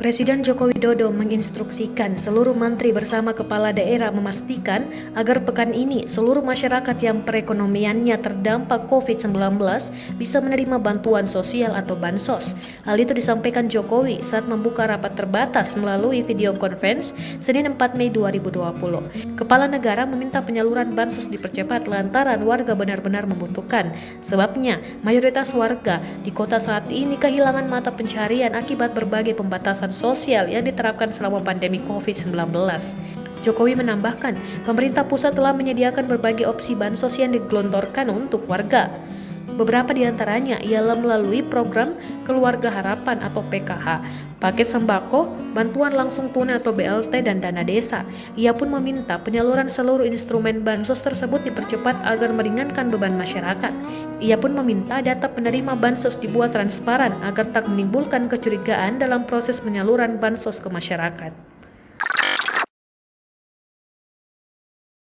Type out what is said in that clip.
Presiden Joko Widodo menginstruksikan seluruh menteri bersama kepala daerah memastikan agar pekan ini seluruh masyarakat yang perekonomiannya terdampak COVID-19 bisa menerima bantuan sosial atau bansos. Hal itu disampaikan Jokowi saat membuka rapat terbatas melalui video conference Senin 4 Mei 2020. Kepala negara meminta penyaluran bansos dipercepat lantaran warga benar-benar membutuhkan. Sebabnya, mayoritas warga di kota saat ini kehilangan mata pencarian akibat berbagai pembatasan sosial yang diterapkan selama pandemi COVID-19. Jokowi menambahkan, pemerintah pusat telah menyediakan berbagai opsi bansos yang digelontorkan untuk warga. Beberapa di antaranya ialah melalui program Keluarga Harapan atau PKH, paket sembako, bantuan langsung tunai atau BLT, dan dana desa. Ia pun meminta penyaluran seluruh instrumen bansos tersebut dipercepat agar meringankan beban masyarakat. Ia pun meminta data penerima bansos dibuat transparan agar tak menimbulkan kecurigaan dalam proses penyaluran bansos ke masyarakat.